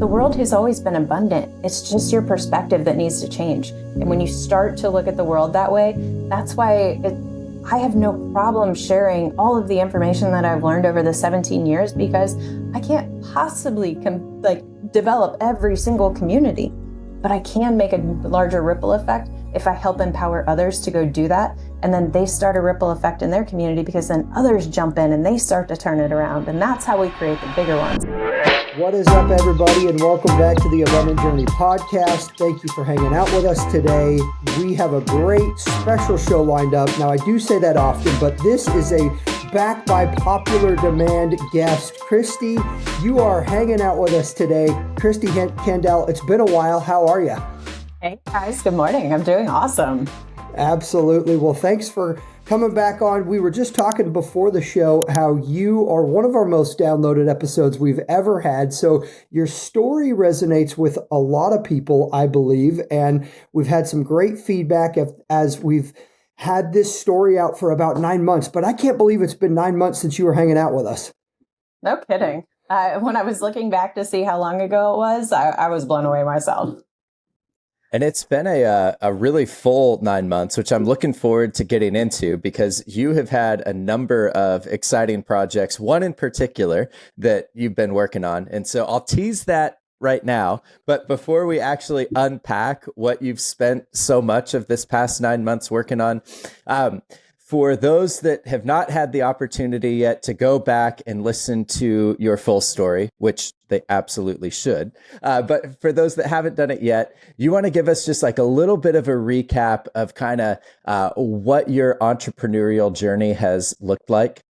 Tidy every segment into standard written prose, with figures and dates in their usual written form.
the world has always been abundant. It's just your perspective that needs to change. And when you start to look at the world that way, that's why I have no problem sharing all of the information that I've learned over the 17 years, because I can't possibly develop every single community, but I can make a larger ripple effect if I help empower others to go do that. And then they start a ripple effect in their community, because then others jump in and they start to turn it around. And that's how we create the bigger ones. What is up, everybody, and welcome back to the Abundant Journey podcast. Thank you for hanging out with us today. We have a great special show lined up. Now, I do say that often, but this is a back by popular demand guest. Kristi, you are hanging out with us today. Kristi Kandel, it's been a while. How are you? Hey, guys. Good morning. I'm doing awesome. Absolutely. Well, thanks for coming back on. We were just talking before the show how you are one of our most downloaded episodes we've ever had. So your story resonates with a lot of people, I believe. And we've had some great feedback as we've had this story out for about 9 months. But I can't believe it's been 9 months since you were hanging out with us. No kidding. When I was looking back to see how long ago it was, I was blown away myself. And it's been a really full 9 months, which I'm looking forward to getting into, because you have had a number of exciting projects, one in particular that you've been working on. And so I'll tease that right now. But before we actually unpack what you've spent so much of this past 9 months working on, for those that have not had the opportunity yet to go back and listen to your full story, which they absolutely should. But for those that haven't done it yet, you want to give us just like a little bit of a recap of kind of what your entrepreneurial journey has looked like?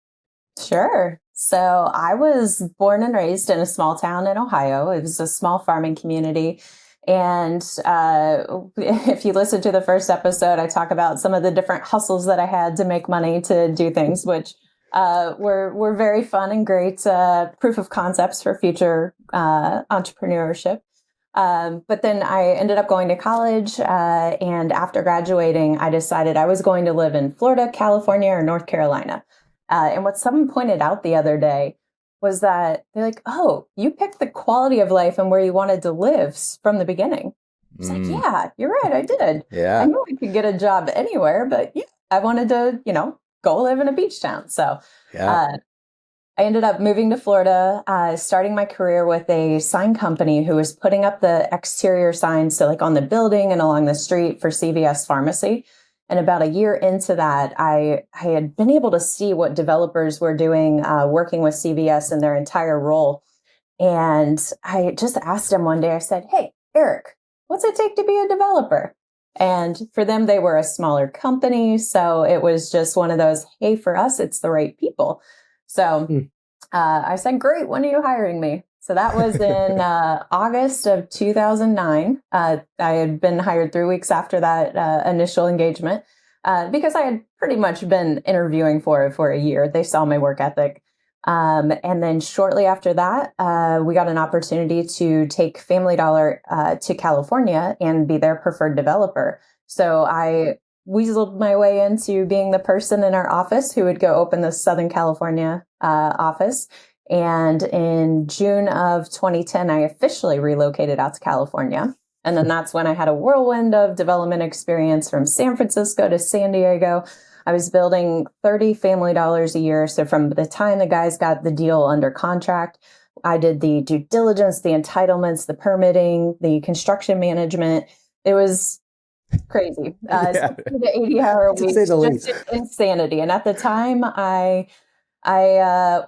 Sure. So I was born and raised in a small town in Ohio. It was a small farming community. And if you listen to the first episode, I talk about some of the different hustles that I had to make money to do things, which were very fun and great proof of concepts for future entrepreneurship. But then I ended up going to college, and after graduating, I decided I was going to live in Florida, California, or North Carolina. And what someone pointed out the other day was that they're like, oh, you picked the quality of life and where you wanted to live from the beginning. It's like, yeah, you're right, I did. Yeah. I knew I could get a job anywhere, but yeah, I wanted to, go live in a beach town. So I ended up moving to Florida, starting my career with a sign company who was putting up the exterior signs, so like on the building and along the street for CVS Pharmacy. And about a year into that, I had been able to see what developers were doing, working with CVS in their entire role. And I just asked him one day, I said, hey, Eric, what's it take to be a developer? And for them, they were a smaller company. So it was just one of those, hey, for us, it's the right people. So I said, great, when are you hiring me? So that was in August of 2009. I had been hired 3 weeks after that initial engagement because I had pretty much been interviewing for it for a year. They saw my work ethic. And then shortly after that, we got an opportunity to take Family Dollar to California and be their preferred developer. So I weaseled my way into being the person in our office who would go open the Southern California office. And in June of 2010, I officially relocated out to California. And then that's when I had a whirlwind of development experience from San Francisco to San Diego. I was building 30 Family Dollars a year. So from the time the guys got the deal under contract, I did the due diligence, the entitlements, the permitting, the construction management. It was crazy. 60 to 80-hour weeks, just insanity. And at the time, I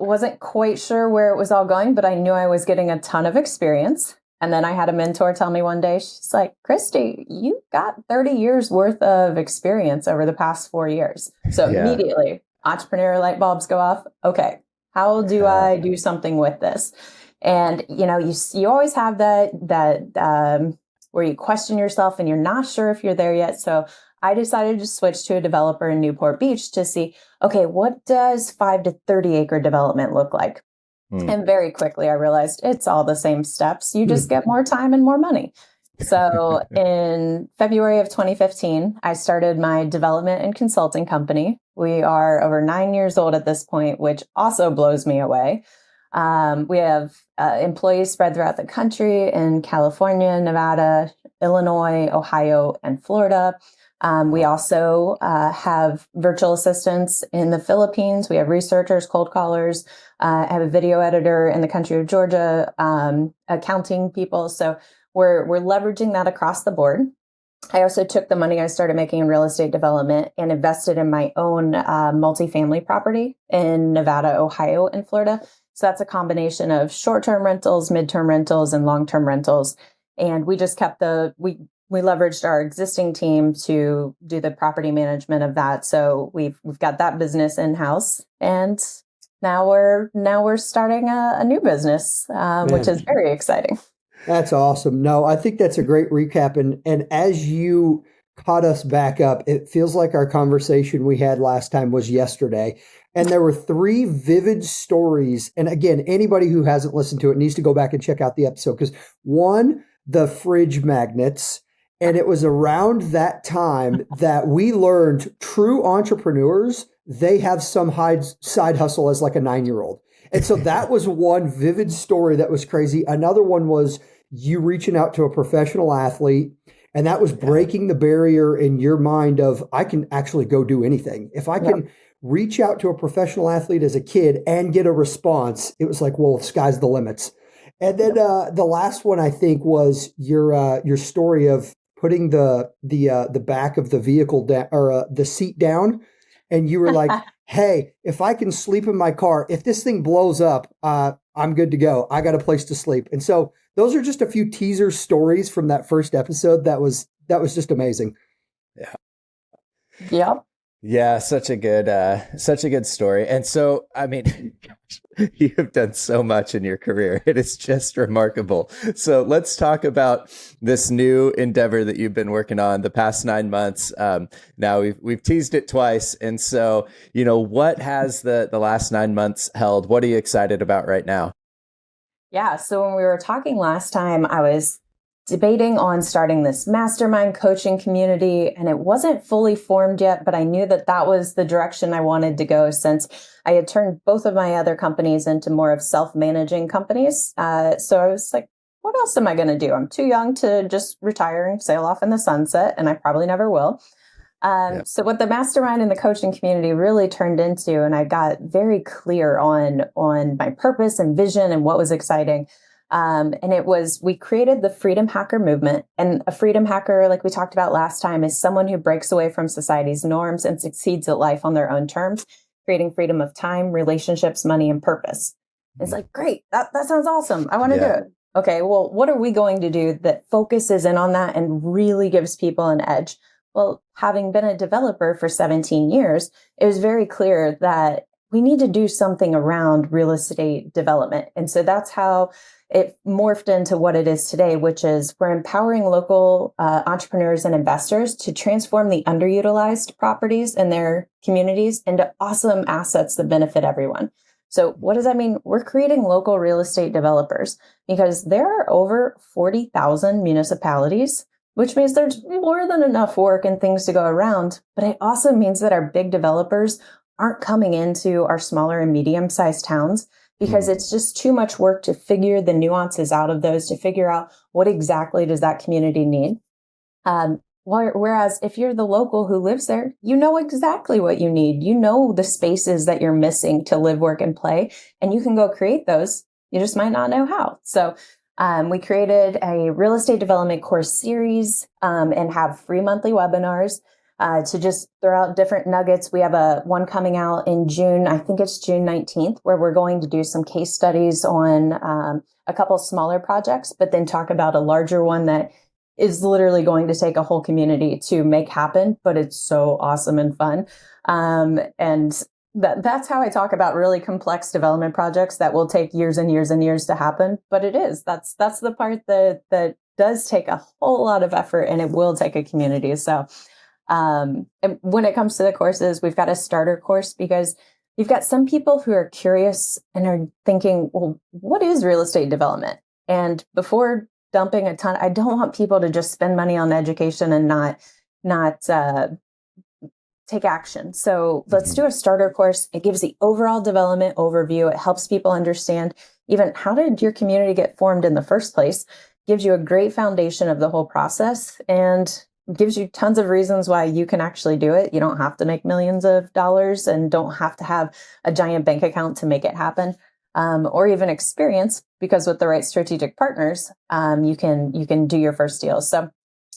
wasn't quite sure where it was all going, but I knew I was getting a ton of experience. And then I had a mentor tell me one day, she's like, Kristi, you got 30 years worth of experience over the past 4 years. So immediately entrepreneur light bulbs go off. Okay, how do I do something with this? And, you always have that where you question yourself and you're not sure if you're there yet. So I decided to switch to a developer in Newport Beach to see, okay, what does 5 to 30 acre development look like? And very quickly, I realized it's all the same steps. You just get more time and more money. So in February of 2015, I started my development and consulting company. We are over 9 years old at this point, which also blows me away. We have employees spread throughout the country in California, Nevada, Illinois, Ohio, and Florida. We also have virtual assistants in the Philippines. We have researchers, cold callers. I have a video editor in the country of Georgia, accounting people. So we're leveraging that across the board. I also took the money I started making in real estate development and invested in my own multifamily property in Nevada, Ohio, and Florida. So that's a combination of short-term rentals, mid-term rentals, and long-term rentals. And we just kept we leveraged our existing team to do the property management of that. So we've got that business in-house, and now we're starting a new business, which is very exciting. That's awesome. No, I think that's a great recap. And as you caught us back up, it feels like our conversation we had last time was yesterday. And there were 3 vivid stories. And again, anybody who hasn't listened to it needs to go back and check out the episode. Because one, the fridge magnets. And it was around that time that we learned true entrepreneurs, they have some side hustle as like a 9-year-old. And so that was one vivid story that was crazy. Another one was you reaching out to a professional athlete, and that was breaking the barrier in your mind of, I can actually go do anything. If I can reach out to a professional athlete as a kid and get a response, it was like, well, sky's the limits. And then the last one, I think, was your story of putting the back of the vehicle down, or the seat down, and you were like, hey, if I can sleep in my car, if this thing blows up, I'm good to go. I got a place to sleep. And so those are just a few teaser stories from that first episode. That was just amazing. Yeah. Yep. Yeah, such a good story. And so, I mean, you have done so much in your career. It is just remarkable. So let's talk about this new endeavor that you've been working on the past 9 months. Now we've teased it twice. And so, what has the last 9 months held? What are you excited about right now? Yeah. So when we were talking last time, I was debating on starting this mastermind coaching community, and it wasn't fully formed yet, but I knew that was the direction I wanted to go, since I had turned both of my other companies into more of self-managing companies. So I was like, what else am I going to do? I'm too young to just retire and sail off in the sunset, and I probably never will. So what the mastermind and the coaching community really turned into, and I got very clear on my purpose and vision and what was exciting. And we created the Freedom Hacker movement. And a freedom hacker, like we talked about last time, is someone who breaks away from society's norms and succeeds at life on their own terms, creating freedom of time, relationships, money, and purpose. It's like, great, that sounds awesome. I want to do it. Okay, well, what are we going to do that focuses in on that and really gives people an edge? Well, having been a developer for 17 years, it was very clear that we need to do something around real estate development. And so that's how it morphed into what it is today, which is we're empowering local entrepreneurs and investors to transform the underutilized properties in their communities into awesome assets that benefit everyone. So what does that mean? We're creating local real estate developers, because there are over 40,000 municipalities, which means there's more than enough work and things to go around. But it also means that our big developers aren't coming into our smaller and medium-sized towns, because it's just too much work to figure the nuances out of those, to figure out what exactly does that community need. Whereas if you're the local who lives there, you know exactly what you need. You know the spaces that you're missing to live, work, and play, and you can go create those. You just might not know how. So we created a real estate development course series and have free monthly webinars to just throw out different nuggets. We have one coming out in June. I think it's June 19th, where we're going to do some case studies on a couple smaller projects, but then talk about a larger one that is literally going to take a whole community to make happen, but it's so awesome and fun. And that's how I talk about really complex development projects that will take years and years and years to happen. But it is. That's the part that does take a whole lot of effort, and it will take a community. So and when it comes to the courses, we've got a starter course, because you've got some people who are curious and are thinking, well, what is real estate development? And before dumping a ton, I don't want people to just spend money on education and not take action. So let's do a starter course. It gives the overall development overview. It helps people understand even how did your community get formed in the first place, gives you a great foundation of the whole process and gives you tons of reasons why you can actually do it. You don't have to make millions of dollars and don't have to have a giant bank account to make it happen, or even experience, because with the right strategic partners, you can do your first deals. So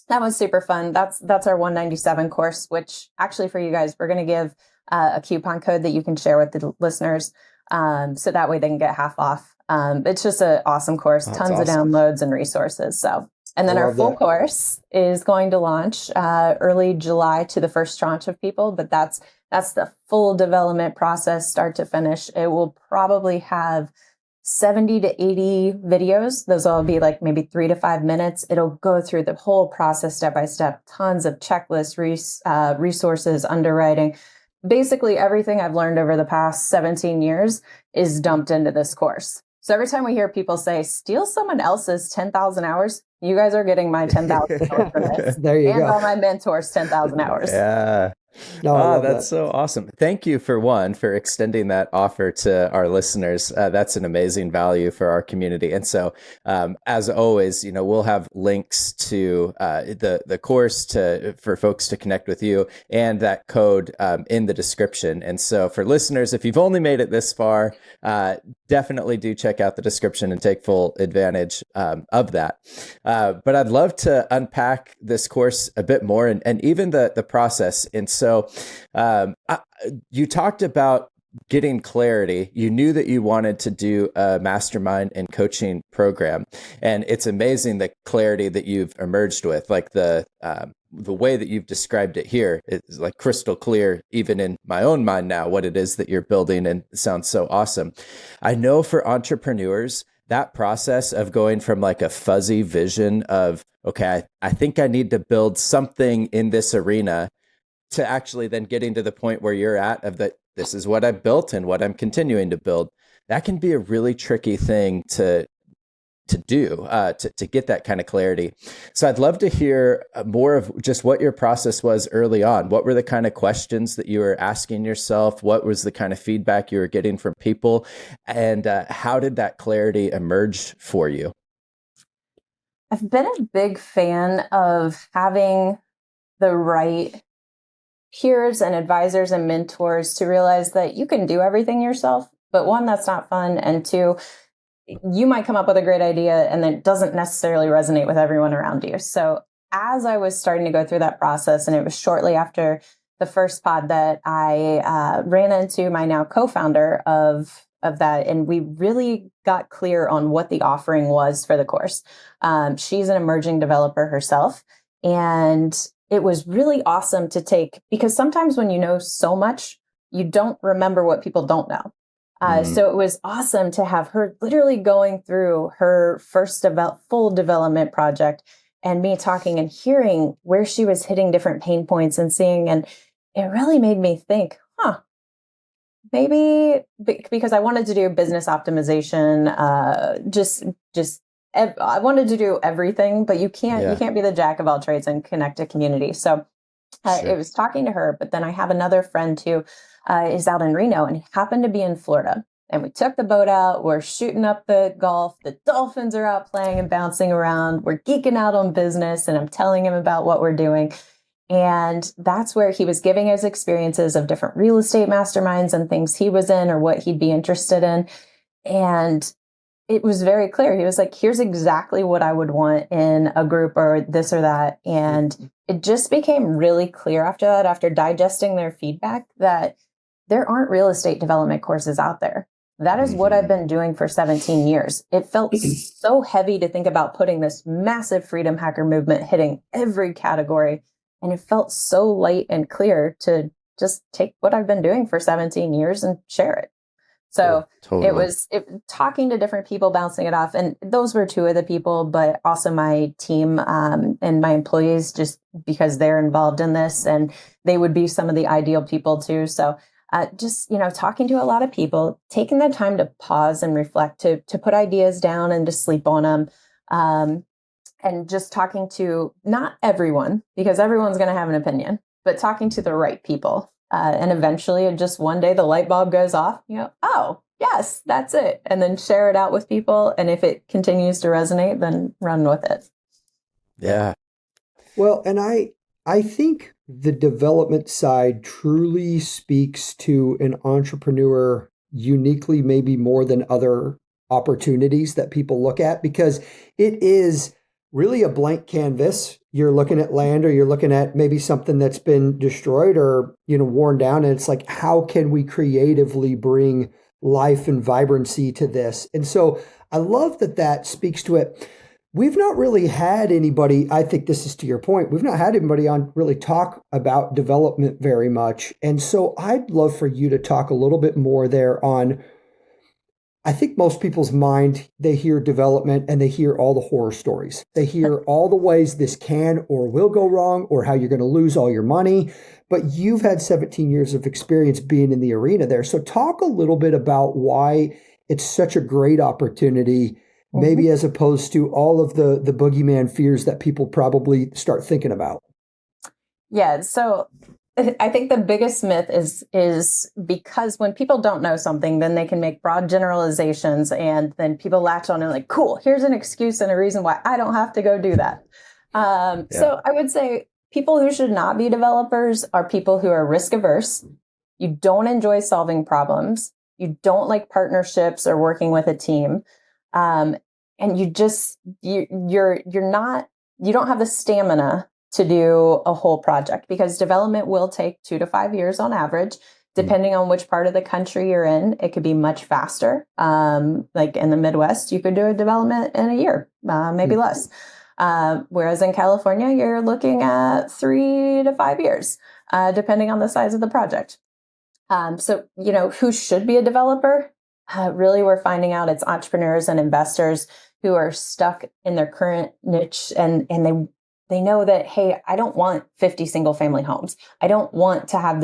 that was super fun. That's our 197 course, which actually for you guys, we're going to give a coupon code that you can share with the listeners, so that way they can get half off. It's just an awesome course, tons of downloads and resources. So, and then our full course is going to launch early July to the first tranche of people, but that's the full development process, start to finish. It will probably have 70 to 80 videos. Those will be like maybe 3 to 5 minutes. It'll go through the whole process step by step, tons of checklists, resources, underwriting. Basically everything I've learned over the past 17 years is dumped into this course. So every time we hear people say, steal someone else's 10,000 hours, you guys are getting my 10,000 hours for this. There you go. And all my mentors' 10,000 hours. Yeah. No, that's so awesome. Thank you for extending that offer to our listeners. That's an amazing value for our community. And so, as always, we'll have links to the course for folks to connect with you and that code in the description. And so for listeners, if you've only made it this far, definitely do check out the description and take full advantage of that. But I'd love to unpack this course a bit more and even the process. And so you talked about getting clarity. You knew that you wanted to do a mastermind and coaching program. And it's amazing the clarity that you've emerged with, like the way that you've described it here is like crystal clear, even in my own mind now, what it is that you're building, and it sounds so awesome. I know for entrepreneurs, that process of going from like a fuzzy vision of, okay, I think I need to build something in this arena, to actually then getting to the point where you're at of that, this is what I've built and what I'm continuing to build. That can be a really tricky thing to do, to get that kind of clarity. So I'd love to hear more of just what your process was early on. What were the kind of questions that you were asking yourself? What was the kind of feedback you were getting from people? And how did that clarity emerge for you? I've been a big fan of having the right peers and advisors and mentors to realize that you can do everything yourself, but one, that's not fun. And two, you might come up with a great idea and then it doesn't necessarily resonate with everyone around you. So as I was starting to go through that process, and it was shortly after the first pod that I ran into my now co-founder of that, and we really got clear on what the offering was for the course. She's an emerging developer herself, and it was really awesome to take, because sometimes when you know so much, you don't remember what people don't know. So it was awesome to have her literally going through her first full development project, and me talking and hearing where she was hitting different pain points and seeing, and it really made me think, maybe because I wanted to do business optimization, I wanted to do everything, but you can't be the jack of all trades and connect a community. So it was talking to her, but then I have another friend who is out in Reno, and he happened to be in Florida. And we took the boat out, we're shooting up the Gulf, the dolphins are out playing and bouncing around, we're geeking out on business, and I'm telling him about what we're doing. And that's where he was giving his experiences of different real estate masterminds and things he was in or what he'd be interested in. And it was very clear. He was like, here's exactly what I would want in a group or this or that. And it just became really clear after that, after digesting their feedback, that there aren't real estate development courses out there. That is what I've been doing for 17 years. It felt so heavy to think about putting this massive freedom hacker movement hitting every category. And it felt so light and clear to just take what I've been doing for 17 years and share it. So It was talking to different people, bouncing it off. And those were two of the people, but also my team and my employees, just because they're involved in this, and they would be some of the ideal people too. So talking to a lot of people, taking the time to pause and reflect, to put ideas down and to sleep on them. And just talking to not everyone, because everyone's going to have an opinion, but talking to the right people. And eventually, just one day, the light bulb goes off. You go, oh, yes, that's it. And then share it out with people. And if it continues to resonate, then run with it. Yeah. Well, and I think the development side truly speaks to an entrepreneur uniquely, maybe more than other opportunities that people look at, because it is really a blank canvas. You're looking at land, or you're looking at maybe something that's been destroyed or, worn down. And it's like, how can we creatively bring life and vibrancy to this? And so I love that speaks to it. We've not really had anybody, I think this is to your point, we've not had anybody on really talk about development very much. And so I'd love for you to talk a little bit more there on, I think most people's mind, they hear development and they hear all the horror stories. They hear all the ways this can or will go wrong, or how you're going to lose all your money. But you've had 17 years of experience being in the arena there. So talk a little bit about why it's such a great opportunity, maybe as opposed to all of the boogeyman fears that people probably start thinking about. Yeah. So I think the biggest myth is because when people don't know something, then they can make broad generalizations, and then people latch on and like, cool, here's an excuse and a reason why I don't have to go do that. So I would say people who should not be developers are people who are risk averse. You don't enjoy solving problems. You don't like partnerships or working with a team. And you don't have the stamina to do a whole project, because development will take 2 to 5 years on average, depending on which part of the country you're in. It could be much faster. Like in the Midwest, you could do a development in a year, maybe less. Whereas in California, you're looking at 3 to 5 years, depending on the size of the project. So, who should be a developer? Really, we're finding out it's entrepreneurs and investors who are stuck in their current niche, and they know that, hey, I don't want 50 single family homes. I don't want to have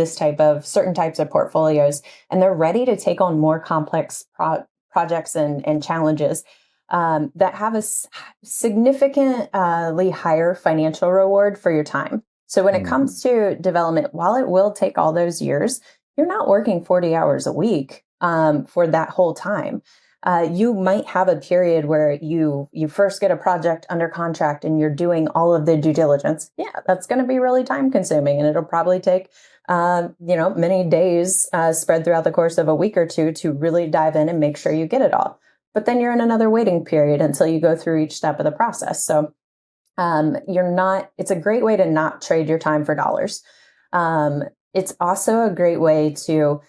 certain types of portfolios, and they're ready to take on more complex projects and challenges that have a significantly higher financial reward for your time. So when it comes to development, while it will take all those years, you're not working 40 hours a week for that whole time. You might have a period where you first get a project under contract and you're doing all of the due diligence. Yeah, that's going to be really time consuming, and it'll probably take many days spread throughout the course of a week or two to really dive in and make sure you get it all. But then you're in another waiting period until you go through each step of the process. So it's a great way to not trade your time for dollars. It's also a great way to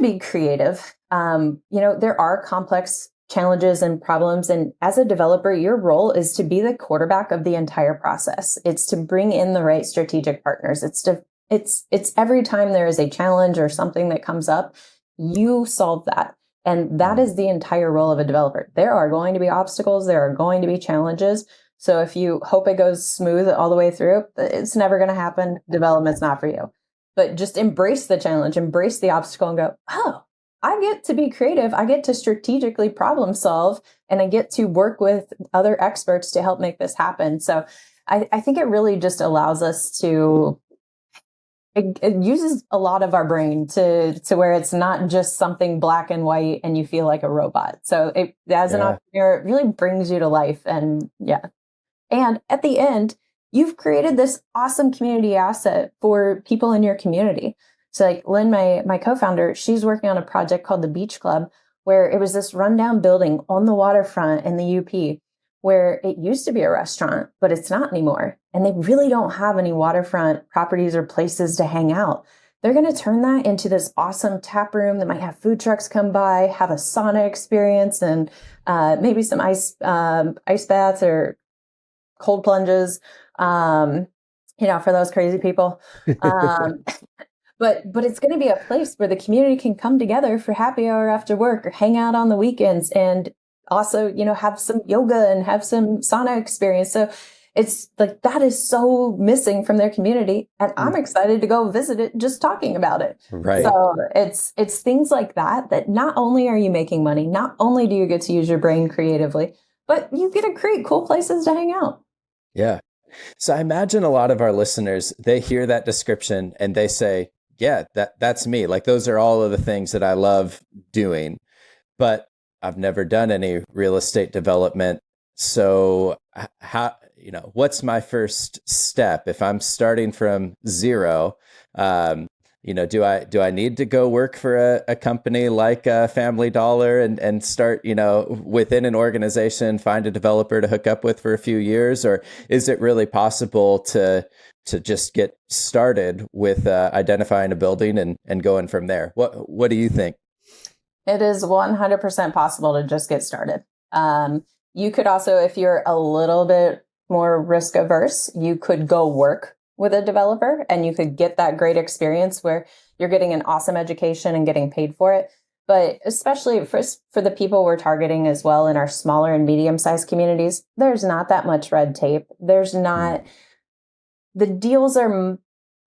be creative. There are complex challenges and problems. And as a developer, your role is to be the quarterback of the entire process. It's to bring in the right strategic partners. It's every time there is a challenge or something that comes up, you solve that. And that is the entire role of a developer. There are going to be obstacles. There are going to be challenges. So if you hope it goes smooth all the way through, it's never going to happen. Development's not for you. But just embrace the challenge, embrace the obstacle, and go, oh, I get to be creative. I get to strategically problem solve, and I get to work with other experts to help make this happen. So I think it really just allows us to, it uses a lot of our brain to where it's not just something black and white and you feel like a robot. So as an entrepreneur, it really brings you to life. And and at the end, you've created this awesome community asset for people in your community. So like Lynn, my co-founder, she's working on a project called the Beach Club, where it was this rundown building on the waterfront in the UP, where it used to be a restaurant, but it's not anymore. And they really don't have any waterfront properties or places to hang out. They're going to turn that into this awesome tap room that might have food trucks come by, have a sauna experience, and maybe some ice baths or cold plunges, for those crazy people. But it's going to be a place where the community can come together for happy hour after work or hang out on the weekends, and also, have some yoga and have some sauna experience. So it's like, that is so missing from their community. And I'm excited to go visit it just talking about it. Right. So it's things like that not only are you making money, not only do you get to use your brain creatively, but you get to create cool places to hang out. Yeah. So I imagine a lot of our listeners, they hear that description and they say, yeah, that's me. Like those are all of the things that I love doing, but I've never done any real estate development. So how, what's my first step if I'm starting from zero? Um, do I need to go work for a company like Family Dollar and start, within an organization, find a developer to hook up with for a few years, or is it really possible to just get started with identifying a building and going from there? What do you think? It is 100% possible to just get started. You could also, if you're a little bit more risk averse, you could go work with a developer and you could get that great experience where you're getting an awesome education and getting paid for it. But especially for the people we're targeting as well in our smaller and medium-sized communities, there's not that much red tape. There's not, the deals are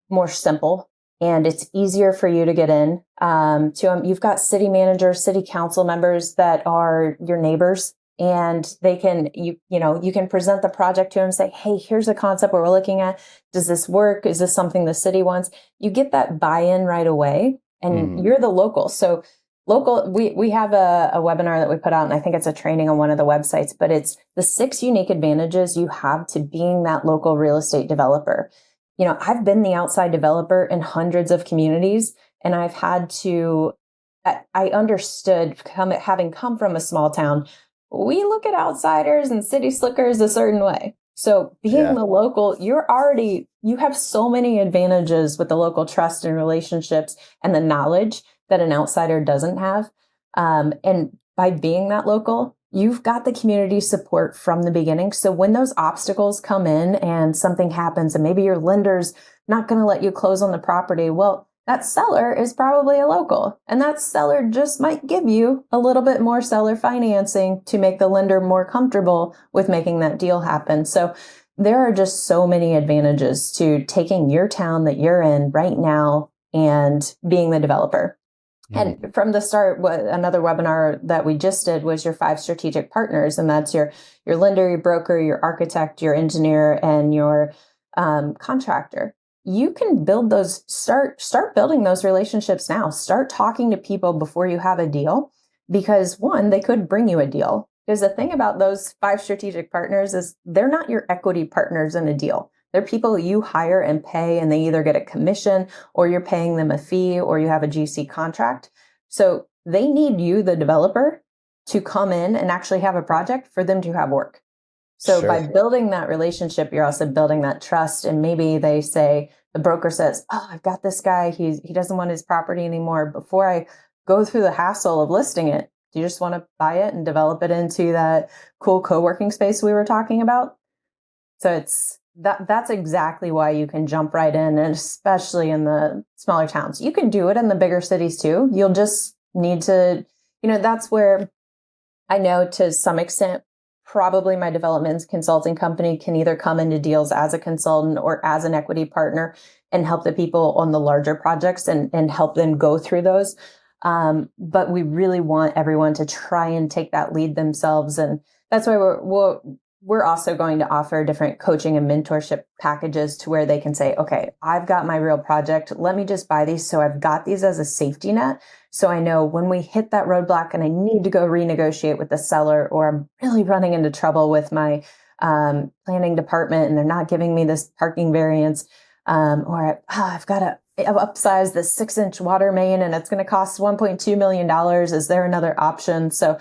more simple and it's easier for you to get in. You've got city managers, city council members that are your neighbors, and they can, you can present the project to them and say, hey, here's a concept we're looking at. Does this work? Is this something the city wants? You get that buy-in right away, and you're the local. So we have a webinar that we put out, and I think it's a training on one of the websites, but it's the 6 unique advantages you have to being that local real estate developer. I've been the outside developer in hundreds of communities, and I've had to, I understood having come from a small town, we look at outsiders and city slickers a certain way. So being the local, you have so many advantages with the local trust and relationships and the knowledge that an outsider doesn't have. And by being that local, you've got the community support from the beginning. So when those obstacles come in and something happens and maybe your lender's not going to let you close on the property, well, that seller is probably a local, and that seller just might give you a little bit more seller financing to make the lender more comfortable with making that deal happen. So there are just so many advantages to taking your town that you're in right now and being the developer. And from the start, another webinar that we just did was your 5 strategic partners. And that's your lender, your broker, your architect, your engineer, and your contractor. You can build those, start building those relationships now. Start talking to people before you have a deal, because one, they could bring you a deal. Because the thing about those 5 strategic partners is they're not your equity partners in a deal. They're people you hire and pay, and they either get a commission or you're paying them a fee or you have a GC contract. So they need you, the developer, to come in and actually have a project for them to have work. So by building that relationship, you're also building that trust. And maybe they say, the broker says, oh, I've got this guy. He doesn't want his property anymore. Before I go through the hassle of listing it, do you just want to buy it and develop it into that cool co-working space we were talking about? So that's exactly why you can jump right in, and especially in the smaller towns. You can do it in the bigger cities too. You'll just need to, that's where I know to some extent, probably my development consulting company can either come into deals as a consultant or as an equity partner and help the people on the larger projects and help them go through those. But we really want everyone to try and take that lead themselves. And that's why we're also going to offer different coaching and mentorship packages to where they can say, okay, I've got my real project. Let me just buy these. So I've got these as a safety net. So I know when we hit that roadblock and I need to go renegotiate with the seller, or I'm really running into trouble with my planning department and they're not giving me this parking variance, or I've got to upsize this 6-inch water main and it's going to cost $1.2 million. Is there another option? So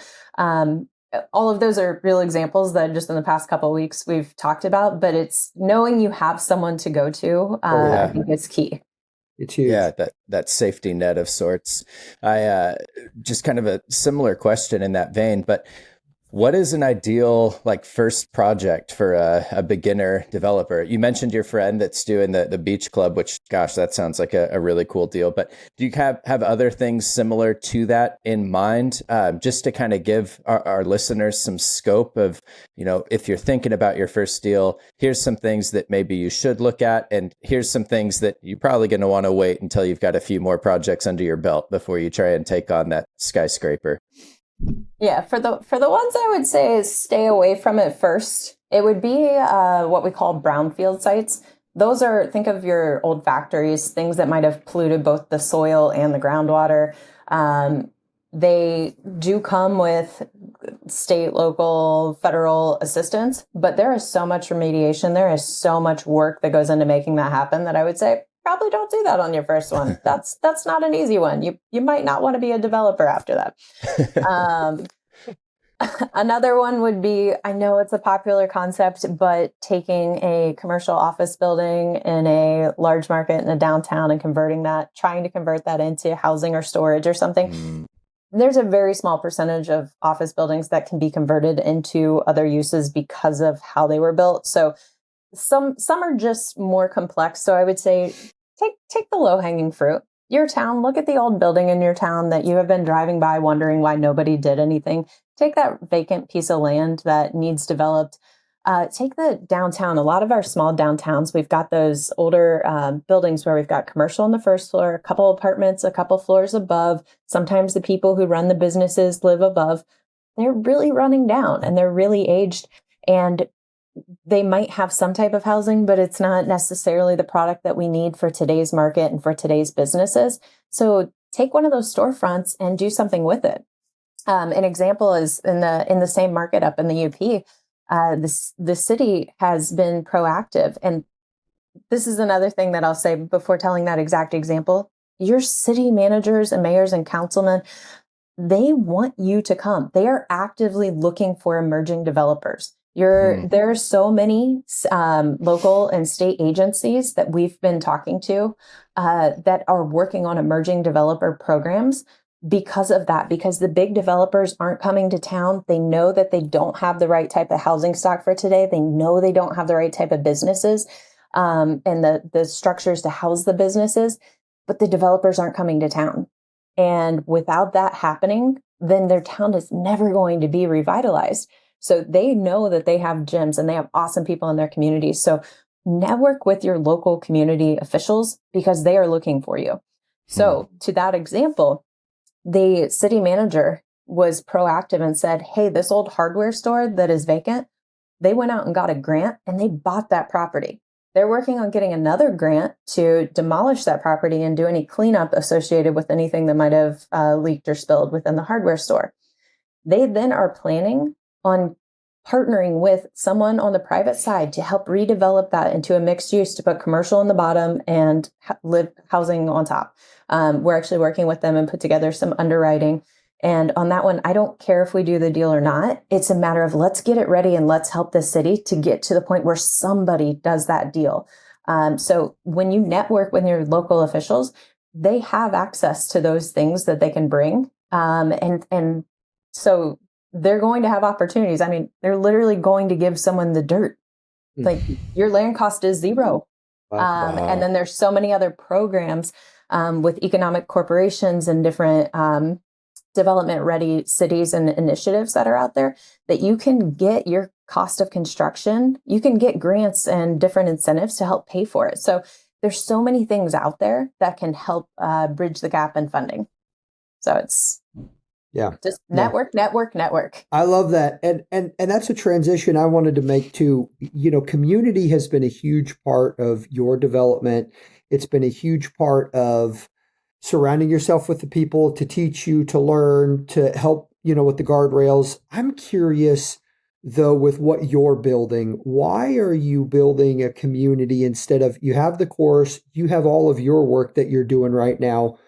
all of those are real examples that just in the past couple of weeks we've talked about, but it's knowing you have someone to go to. I think it's key. It's huge. Yeah, that safety net of sorts. I just kind of a similar question in that vein, but what is an ideal first project for a beginner developer? You mentioned your friend that's doing the beach club, which, gosh, that sounds like a really cool deal. But do you have other things similar to that in mind, just to kind of give our listeners some scope of, if you're thinking about your first deal, here's some things that maybe you should look at, and here's some things that you're probably going to want to wait until you've got a few more projects under your belt before you try and take on that skyscraper. Yeah, for the ones I would say is stay away from it first. It would be what we call brownfield sites. those are, think of your old factories, things that might have polluted both the soil and the groundwater. They do come with state, local, federal assistance, but there is so much remediation. There is so much work that goes into making that happen that I would say probably don't do that on your first one. That's not an easy one. You might not want to be a developer after that. Another one would be, I know it's a popular concept, but taking a commercial office building in a large market in a downtown and trying to convert that into housing or storage or something. There's a very small percentage of office buildings that can be converted into other uses because of how they were built. So some are just more complex. So I would say take the low-hanging fruit. Your town, look at the old building in your town that you have been driving by wondering why nobody did anything. Take that vacant piece of land that needs developed. Take the downtown. A lot of our small downtowns, we've got those older buildings where we've got commercial on the first floor, a couple apartments, a couple floors above. Sometimes the people who run the businesses live above. They're really running down and they're really aged, and they might have some type of housing, but it's not necessarily the product that we need for today's market and for today's businesses. So take one of those storefronts and do something with it. An example is in the same market up in the UP. The city has been proactive. And this is another thing that I'll say before telling that exact example. Your city managers and mayors and councilmen, they want you to come. They are actively looking for emerging developers. There are so many local and state agencies that we've been talking to that are working on emerging developer programs because of that, because the big developers aren't coming to town. They know that they don't have the right type of housing stock for today. They know they don't have the right type of businesses and the structures to house the businesses, but the developers aren't coming to town. And without that happening, then their town is never going to be revitalized. So they know that they have gyms and they have awesome people in their communities. So network with your local community officials because they are looking for you. So to that example, the city manager was proactive and said, hey, this old hardware store that is vacant, they went out and got a grant and they bought that property. They're working on getting another grant to demolish that property and do any cleanup associated with anything that might have leaked or spilled within the hardware store. They then are planning on partnering with someone on the private side to help redevelop that into a mixed use, to put commercial on the bottom and live housing on top. We're actually working with them and put together some underwriting. And on that one, I don't care if we do the deal or not. It's a matter of let's get it ready and let's help the city to get to the point where somebody does that deal. So when you network with your local officials, they have access to those things that they can bring. And so they're going to have opportunities. I mean, they're literally going to give someone the dirt. Like your land cost is zero. Wow. And then there's so many other programs with economic corporations and different development ready cities and initiatives that are out there that you can get your cost of construction. You can get grants and different incentives to help pay for it. So there's so many things out there that can help bridge the gap in funding. So it's just network. I love that. And that's a transition I wanted to make too. You know, community has been a huge part of your development. It's been a huge part of surrounding yourself with the people to teach you, to learn, to help, you know, with the guardrails. I'm curious though, with what you're building, why are you building a community instead of, you have the course, you have all of your work that you're doing right now.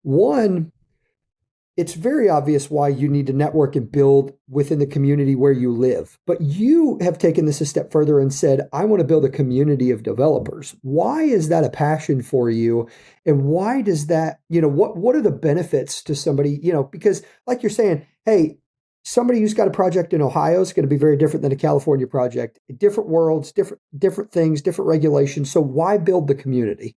One, it's very obvious why you need to network and build within the community where you live. But you have taken this a step further and said, I want to build a community of developers. Why is that a passion for you? And why does that, you know, what are the benefits to somebody, you know, because like you're saying, hey, somebody who's got a project in Ohio is going to be very different than a California project. Different worlds, different things, different regulations. So why build the community?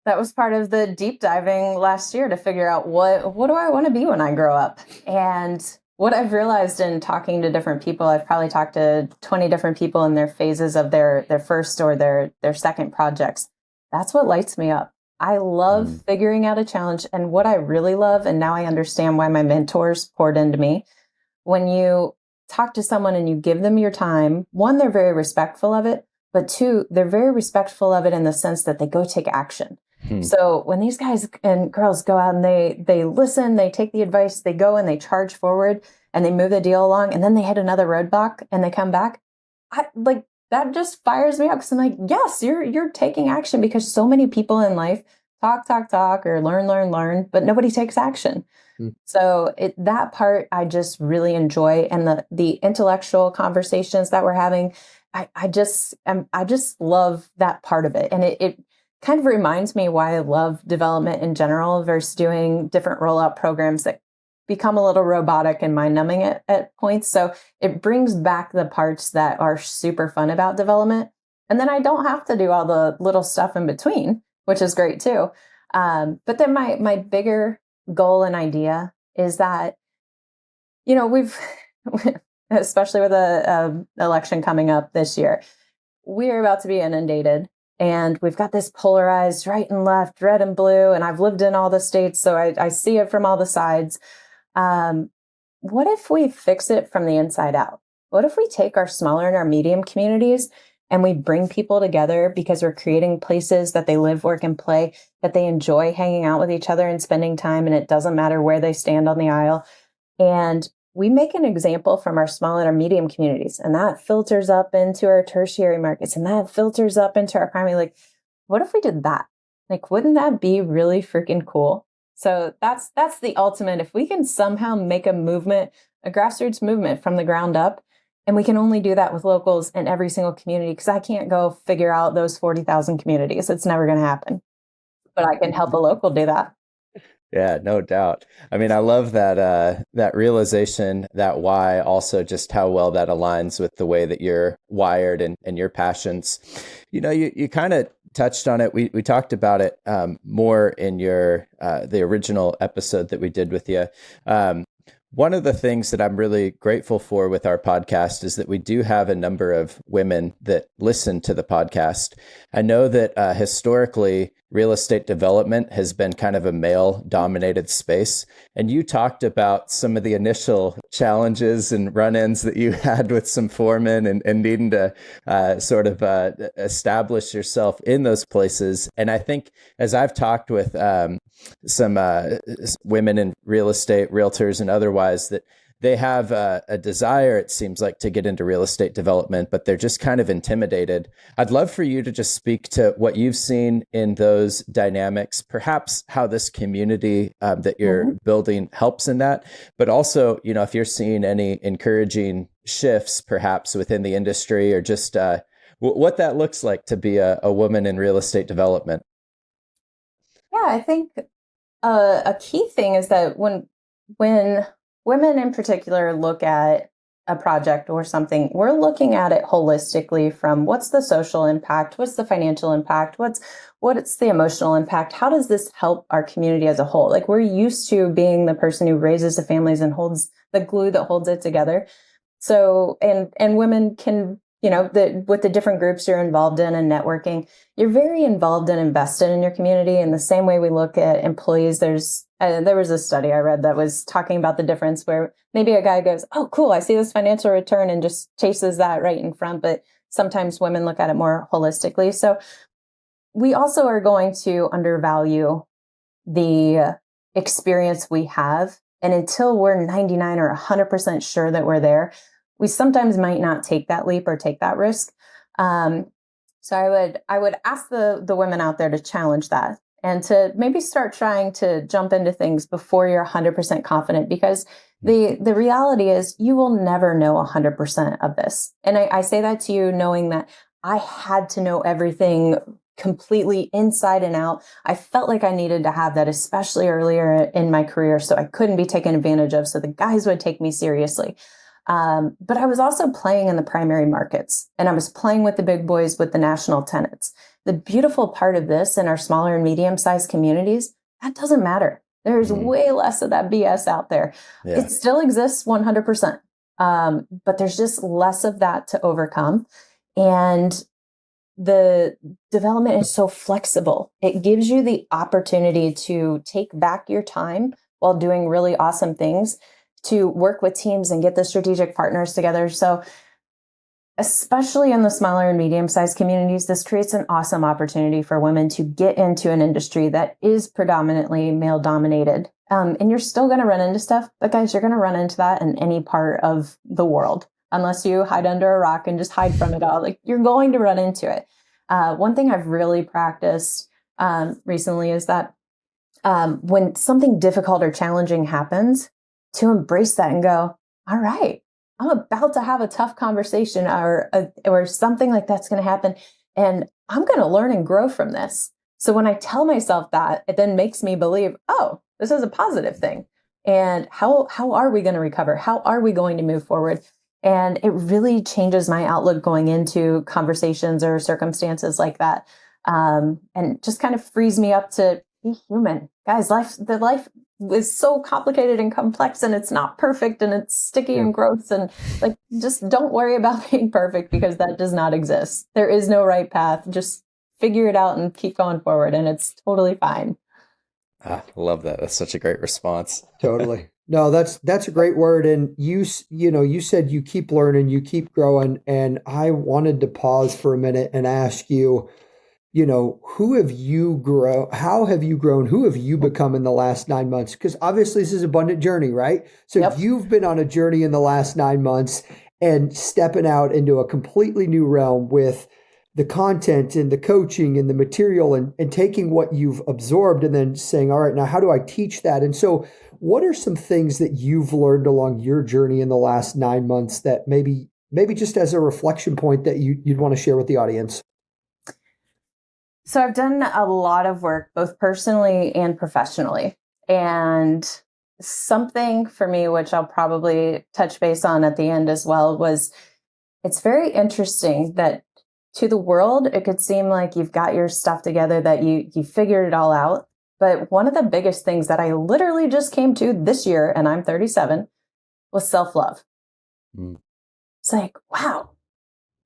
That was part of the deep diving last year to figure out what do I want to be when I grow up? And what I've realized in talking to different people, I've probably talked to 20 different people in their phases of their first or their second projects. That's what lights me up. I love figuring out a challenge. And what I really love, and now I understand why my mentors poured into me, when you talk to someone and you give them your time, one, they're very respectful of it, but two, they're very respectful of it in the sense that they go take action. So when these guys and girls go out and they listen, they take the advice, they go and they charge forward and they move the deal along, and then they hit another roadblock and they come back, that just fires me up, because I'm like, yes, you're taking action, because so many people in life talk or learn, but nobody takes action. So that part I just really enjoy, and the intellectual conversations that we're having, I just love that part of it, and it kind of reminds me why I love development in general versus doing different rollout programs that become a little robotic and mind numbing at points. So it brings back the parts that are super fun about development. And then I don't have to do all the little stuff in between, which is great too. But then my bigger goal and idea is that, we've, especially with the election coming up this year, we are about to be inundated. And we've got this polarized right and left, red and blue. And I've lived in all the states, so I see it from all the sides. What if we fix it from the inside out? What if we take our smaller and our medium communities and we bring people together because we're creating places that they live, work, and play, that they enjoy hanging out with each other and spending time, and it doesn't matter where they stand on the aisle. And we make an example from our small and our medium communities, and that filters up into our tertiary markets, and that filters up into our primary. Like, what if we did that? Like, wouldn't that be really freaking cool? So that's the ultimate. If we can somehow make a movement, a grassroots movement from the ground up, and we can only do that with locals in every single community, because I can't go figure out those 40,000 communities. It's never going to happen. But I can help a local do that. Yeah, no doubt. I mean, I love that realization, that why, also just how well that aligns with the way that you're wired and your passions. You kind of touched on it. We talked about it more in the original episode that we did with you. One of the things that I'm really grateful for with our podcast is that we do have a number of women that listen to the podcast. I know that historically, real estate development has been kind of a male-dominated space. And you talked about some of the initial challenges and run-ins that you had with some foremen and needing to sort of establish yourself in those places. And I think as I've talked with some women in real estate, realtors and otherwise, that they have a desire, it seems like, to get into real estate development, but they're just kind of intimidated. I'd love for you to just speak to what you've seen in those dynamics, perhaps how this community that you're building helps in that, but also, if you're seeing any encouraging shifts, perhaps within the industry, or just what that looks like to be a woman in real estate development. Yeah, I think a key thing is that when women in particular look at a project or something, we're looking at it holistically, from what's the social impact, what's the financial impact, what's the emotional impact, how does this help our community as a whole? Like, we're used to being the person who raises the families and holds the glue that holds it together. So, and women can, with the different groups you're involved in and networking, you're very involved and invested in your community. In the same way we look at employees, there was a study I read that was talking about the difference where maybe a guy goes, oh, cool, I see this financial return, and just chases that right in front. But sometimes women look at it more holistically. So we also are going to undervalue the experience we have. And until we're 99 or 100% sure that we're there, we sometimes might not take that leap or take that risk. So I would ask the women out there to challenge that, and to maybe start trying to jump into things before you're 100% confident, because the reality is you will never know 100% of this. And I say that to you knowing that I had to know everything completely inside and out. I felt like I needed to have that, especially earlier in my career, so I couldn't be taken advantage of, so the guys would take me seriously. But I was also playing in the primary markets, and I was playing with the big boys, with the national tenants. The beautiful part of this in our smaller and medium-sized communities, that doesn't matter. There's way less of that BS out there. Yeah. It still exists 100%. But there's just less of that to overcome. And the development is so flexible. It gives you the opportunity to take back your time while doing really awesome things, to work with teams and get the strategic partners together. So especially in the smaller and medium-sized communities, this creates an awesome opportunity for women to get into an industry that is predominantly male-dominated. And you're still going to run into stuff, but guys, you're going to run into that in any part of the world, unless you hide under a rock and just hide from it all. Like, you're going to run into it. One thing I've really practiced recently is that when something difficult or challenging happens, to embrace that and go, all right, I'm about to have a tough conversation or something like that's going to happen. And I'm going to learn and grow from this. So when I tell myself that, it then makes me believe, oh, this is a positive thing. And how are we going to recover? How are we going to move forward? And it really changes my outlook going into conversations or circumstances like that. And just kind of frees me up to be human. Guys, life is so complicated and complex, and it's not perfect, and it's sticky and gross. And like, just don't worry about being perfect, because that does not exist. There is no right path. Just figure it out and keep going forward, and it's totally fine. I love that. That's such a great response. Totally. No, that's a great word. And you said you keep learning, you keep growing. And I wanted to pause for a minute and ask you, how have you grown? Who have you become in the last 9 months? Because obviously this is an abundant journey, right? So You've been on a journey in the last 9 months and stepping out into a completely new realm with the content and the coaching and the material and taking what you've absorbed and then saying, all right, now how do I teach that? And so what are some things that you've learned along your journey in the last 9 months that maybe just as a reflection point that you'd want to share with the audience? So I've done a lot of work, both personally and professionally. And something for me, which I'll probably touch base on at the end as well, was it's very interesting that to the world, it could seem like you've got your stuff together, that you figured it all out. But one of the biggest things that I literally just came to this year, and I'm 37, was self-love. It's like, wow,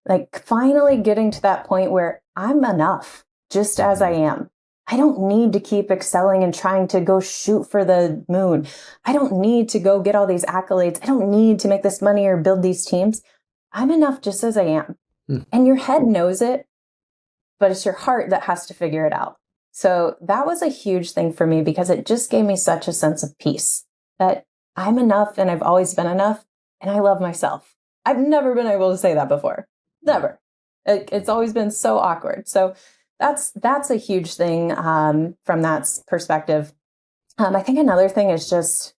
like finally getting to that point where I'm enough just as I am. I don't need to keep excelling and trying to go shoot for the moon. I don't need to go get all these accolades. I don't need to make this money or build these teams. I'm enough just as I am. And your head knows it, but it's your heart that has to figure it out. So that was a huge thing for me, because it just gave me such a sense of peace that I'm enough, and I've always been enough, and I love myself. I've never been able to say that before. Never. It's always been so awkward. So that's a huge thing from that perspective. I think another thing is just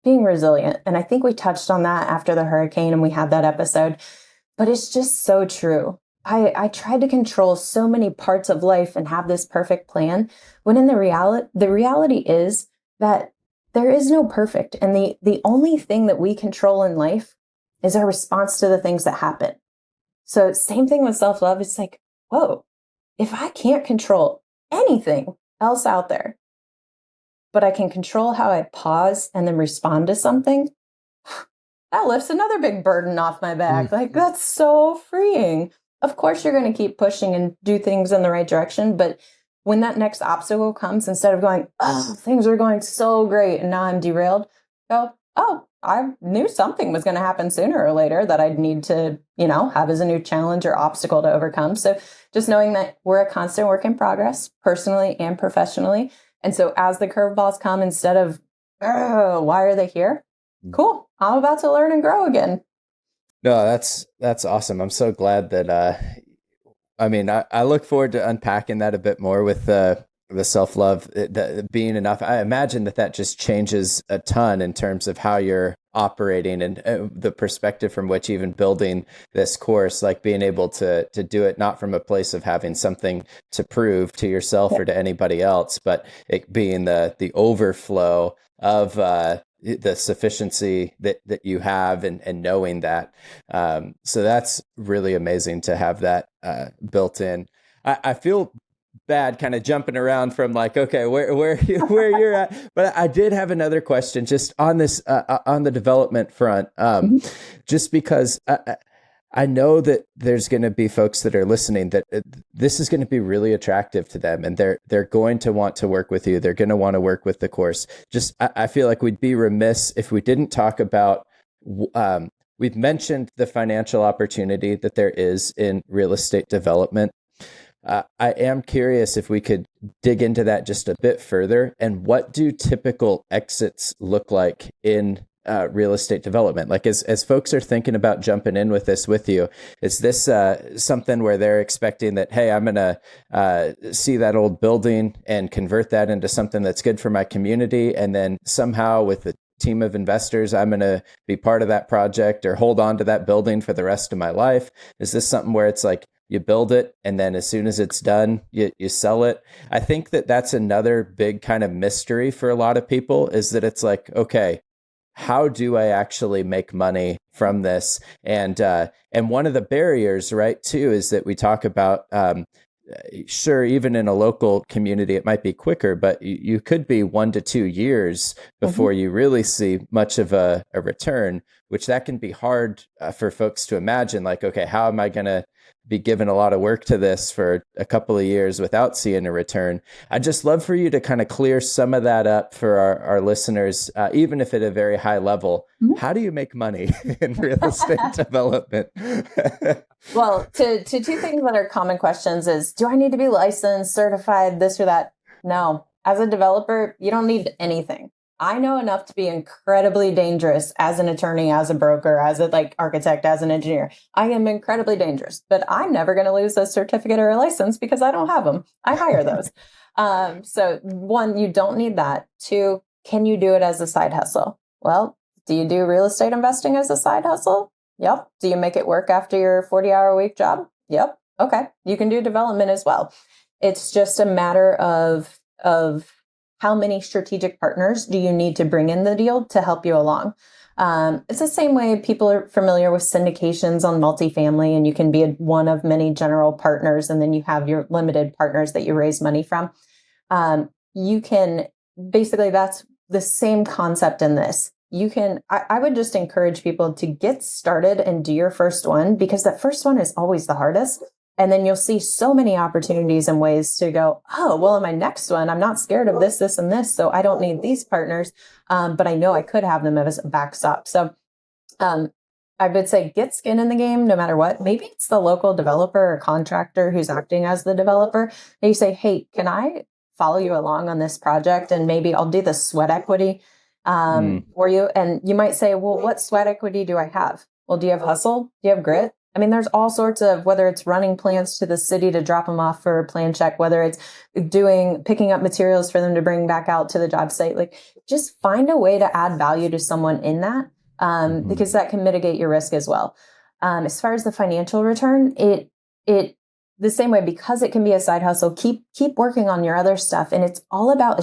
being resilient. And I think we touched on that after the hurricane, and we had that episode. But it's just so true. I tried to control so many parts of life and have this perfect plan, when in the reality is that there is no perfect. And the only thing that we control in life is our response to the things that happen. So same thing with self-love. It's like, whoa, if I can't control anything else out there, but I can control how I pause and then respond to something, that lifts another big burden off my back. Like, that's so freeing. Of course, you're going to keep pushing and do things in the right direction. But when that next obstacle comes, instead of going, oh, things are going so great and now I'm derailed, go, oh, I knew something was going to happen sooner or later that I'd need to, have as a new challenge or obstacle to overcome. So just knowing that we're a constant work in progress, personally and professionally. And so as the curveballs come, instead of, why are they here? Cool. I'm about to learn and grow again. No, that's awesome. I'm so glad that, I look forward to unpacking that a bit more with the self-love, being enough. I imagine that just changes a ton in terms of how you're operating and the perspective from which even building this course, like being able to do it, not from a place of having something to prove to yourself or to anybody else, but it being the overflow of, the sufficiency that you have and knowing that. So that's really amazing to have that built in. I feel bad kind of jumping around from like, okay, where you're at. But I did have another question just on this, on the development front, just because I know that there's going to be folks that are listening that this is going to be really attractive to them, and they're going to want to work with you. They're going to want to work with the course. Just, I feel like we'd be remiss if we didn't talk about we've mentioned the financial opportunity that there is in real estate development. I am curious if we could dig into that just a bit further. And what do typical exits look like in real estate development? Like as folks are thinking about jumping in with this with you, is this something where they're expecting that, hey, I'm going to see that old building and convert that into something that's good for my community, and then somehow with the team of investors, I'm going to be part of that project or hold on to that building for the rest of my life? Is this something where it's like you build it and then as soon as it's done, you sell it? I think that that's another big kind of mystery for a lot of people, is that it's like, okay, how do I actually make money from this? And one of the barriers, right, too, is that we talk about, sure, even in a local community, it might be quicker, but you could be 1 to 2 years before you really see much of a return, which that can be hard for folks to imagine. Like, okay, how am I going to be given a lot of work to this for a couple of years without seeing a return? I'd just love for you to kind of clear some of that up for our listeners, even if at a very high level. How do you make money in real estate development? Well, to two things that are common questions is, do I need to be licensed, certified, this or that? No. As a developer, you don't need anything. I know enough to be incredibly dangerous as an attorney, as a broker, as a architect, as an engineer. I am incredibly dangerous, but I'm never going to lose a certificate or a license because I don't have them. I hire those. So 1, you don't need that. 2, can you do it as a side hustle? Well, do you do real estate investing as a side hustle? Yep. Do you make it work after your 40-hour-a-week job? Yep. Okay. You can do development as well. It's just a matter of how many strategic partners do you need to bring in the deal to help you along? It's the same way people are familiar with syndications on multifamily, and you can be one of many general partners, and then you have your limited partners that you raise money from. You can, basically, that's the same concept in this. You can, I would just encourage people to get started and do your first one, because that first one is always the hardest. And then you'll see so many opportunities and ways to go, oh, well, in my next one, I'm not scared of this, this, and this, so I don't need these partners, but I know I could have them as a backstop. So I would say get skin in the game no matter what. Maybe it's the local developer or contractor who's acting as the developer. And you say, hey, can I follow you along on this project? And maybe I'll do the sweat equity for you. And you might say, well, what sweat equity do I have? Well, do you have hustle? Do you have grit? I mean, there's all sorts of, whether it's running plans to the city to drop them off for a plan check, whether it's picking up materials for them to bring back out to the job site, just find a way to add value to someone in that, because that can mitigate your risk as well. As far as the financial return, it the same way, because it can be a side hustle, keep working on your other stuff. And it's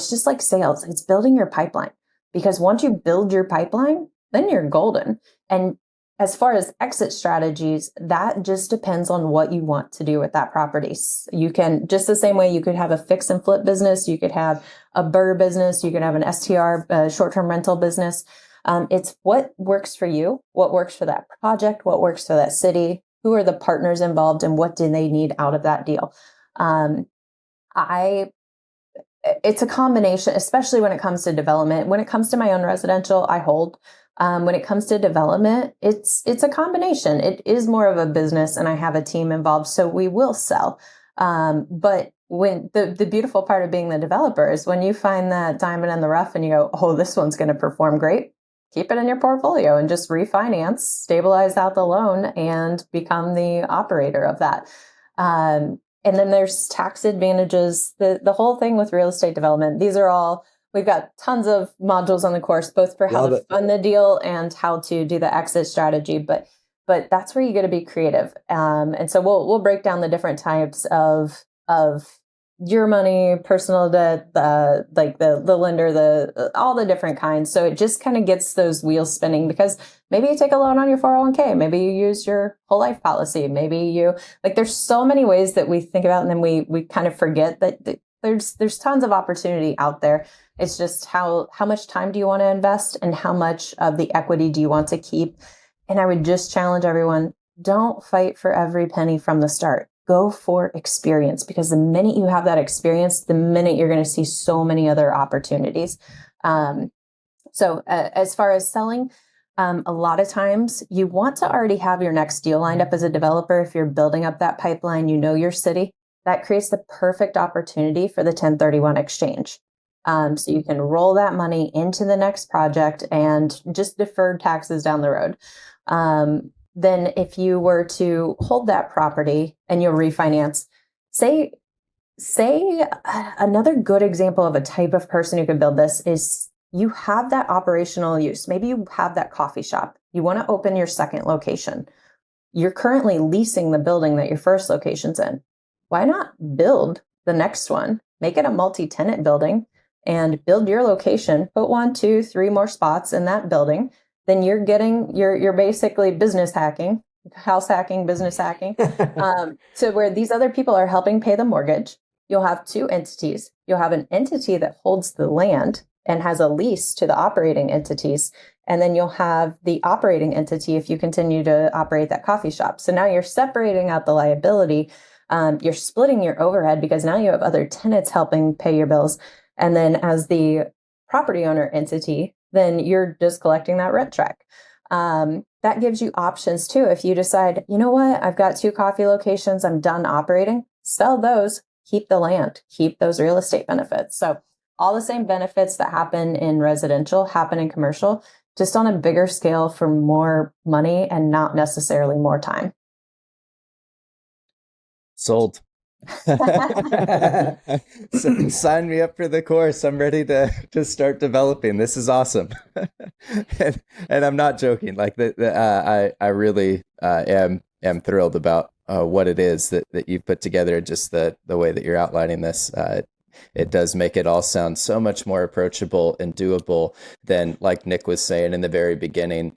just like sales. It's building your pipeline, because once you build your pipeline, then you're golden. And as far as exit strategies, that just depends on what you want to do with that property. You can, just the same way you could have a fix and flip business, you could have a BRRRR business, you could have an STR, short-term rental business. It's what works for you, what works for that project, what works for that city, who are the partners involved, and what do they need out of that deal. It's a combination, especially when it comes to development. When it comes to my own residential, I hold. When it comes to development, it's a combination. It is more of a business, and I have a team involved, so we will sell. But when the beautiful part of being the developer is when you find that diamond in the rough and you go, oh, this one's going to perform great, keep it in your portfolio and just refinance, stabilize out the loan, and become the operator of that. And then there's tax advantages. The whole thing with real estate development, we've got tons of modules on the course, both for how to fund the deal and how to do the exit strategy. But that's where you got to be creative. And so we'll break down the different types of your money, personal debt, the lender, all the different kinds. So it just kind of gets those wheels spinning, because maybe you take a loan on your 401k, maybe you use your whole life policy, maybe there's so many ways that we think about, and then we kind of forget that there's tons of opportunity out there. It's just how much time do you want to invest, and how much of the equity do you want to keep? And I would just challenge everyone, don't fight for every penny from the start. Go for experience, because the minute you have that experience, the minute you're going to see so many other opportunities. So as far as selling, A lot of times you want to already have your next deal lined up as a developer. If you're building up that pipeline, you know your city, that creates the perfect opportunity for the 1031 exchange. So you can roll that money into the next project and just defer taxes down the road. Then if you were to hold that property and you'll refinance, say another good example of a type of person who could build this is you have that operational use. Maybe you have that coffee shop. You want to open your second location. You're currently leasing the building that your first location's in. Why not build the next one? Make it a multi-tenant building and build your location, put 1, 2, 3 more spots in that building. Then you're basically business hacking, house hacking, business hacking. So where these other people are helping pay the mortgage, you'll have 2 entities. You'll have an entity that holds the land and has a lease to the operating entities. And then you'll have the operating entity if you continue to operate that coffee shop. So now you're separating out the liability. You're splitting your overhead because now you have other tenants helping pay your bills. And then as the property owner entity, then you're just collecting that rent check. That gives you options too. If you decide, you know what, I've got 2 coffee locations, I'm done operating, sell those, keep the land, keep those real estate benefits. So all the same benefits that happen in residential happen in commercial, just on a bigger scale for more money and not necessarily more time. Sold. So, sign me up for the course. I'm ready to start developing. This is awesome. and I'm not joking. Like I really am thrilled about what it is that you've put together. Just the way that you're outlining this. It does make it all sound so much more approachable and doable than, like Nick was saying in the very beginning.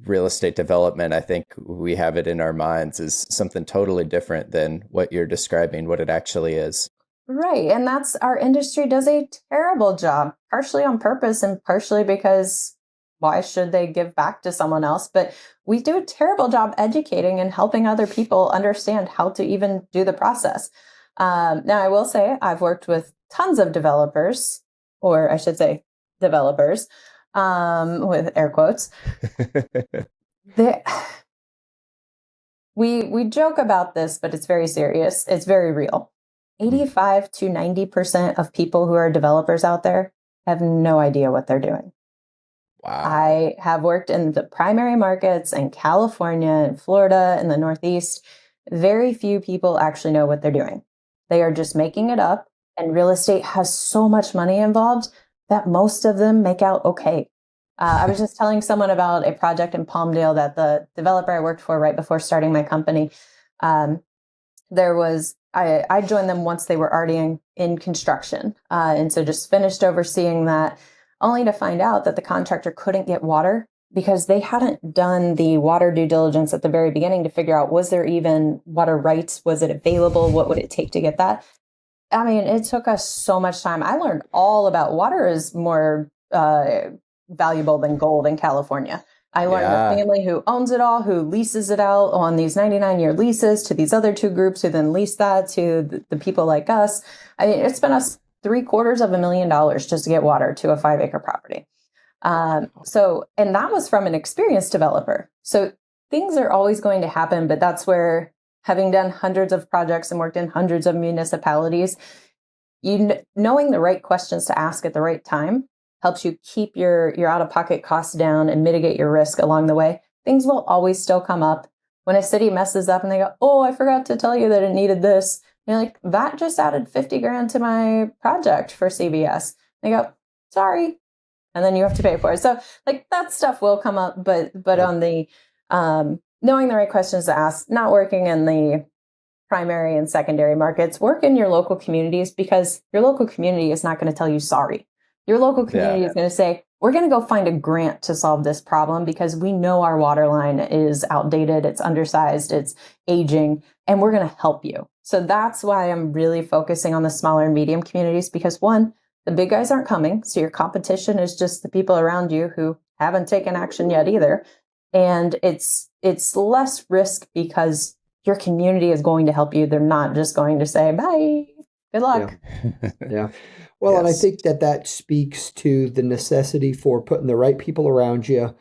Real estate development, I think we have it in our minds, is something totally different than what you're describing, what it actually is. Right. And that's, our industry does a terrible job, partially on purpose and partially because why should they give back to someone else? But we do a terrible job educating and helping other people understand how to even do the process. Now, I will say I've worked with tons of developers, or I should say developers, with air quotes. We joke about this, but it's very serious. It's very real. 85 to 90% of people who are developers out there have no idea what they're doing. Wow. I have worked in the primary markets in California and Florida and the Northeast. Very few people actually know what they're doing. They are just making it up, and real estate has so much money involved that most of them make out okay. I was just telling someone about a project in Palmdale that the developer I worked for right before starting my company, I joined them once they were already in construction. And so just finished overseeing that, only to find out that the contractor couldn't get water because they hadn't done the water due diligence at the very beginning to figure out, was there even water rights? Was it available? What would it take to get that? I mean, it took us so much time. I learned all about water is more valuable than gold in California. I learned the family who owns it all, who leases it out on these 99-year leases to these other 2 groups who then lease that to the people like us. I mean, it spent us $750,000 just to get water to a 5-acre property. And that was from an experienced developer. So things are always going to happen, but that's where, having done hundreds of projects and worked in hundreds of municipalities, knowing the right questions to ask at the right time helps you keep your out-of-pocket costs down and mitigate your risk along the way. Things will always still come up. When a city messes up and they go, oh, I forgot to tell you that it needed this. You're like, that just added $50,000 to my project for CVS. They go, sorry. And then you have to pay for it. So like that stuff will come up, but on the knowing the right questions to ask, not working in the primary and secondary markets, work in your local communities, because your local community is not going to tell you sorry. Your local community is going to say, we're going to go find a grant to solve this problem because we know our water line is outdated, it's undersized, it's aging, and we're going to help you. So that's why I'm really focusing on the smaller and medium communities, because 1, the big guys aren't coming. So your competition is just the people around you who haven't taken action yet either. And it's less risk because your community is going to help you. They're not just going to say, bye. Good luck. Yeah. Well, Yes. and I think that speaks to the necessity for putting the right people around you.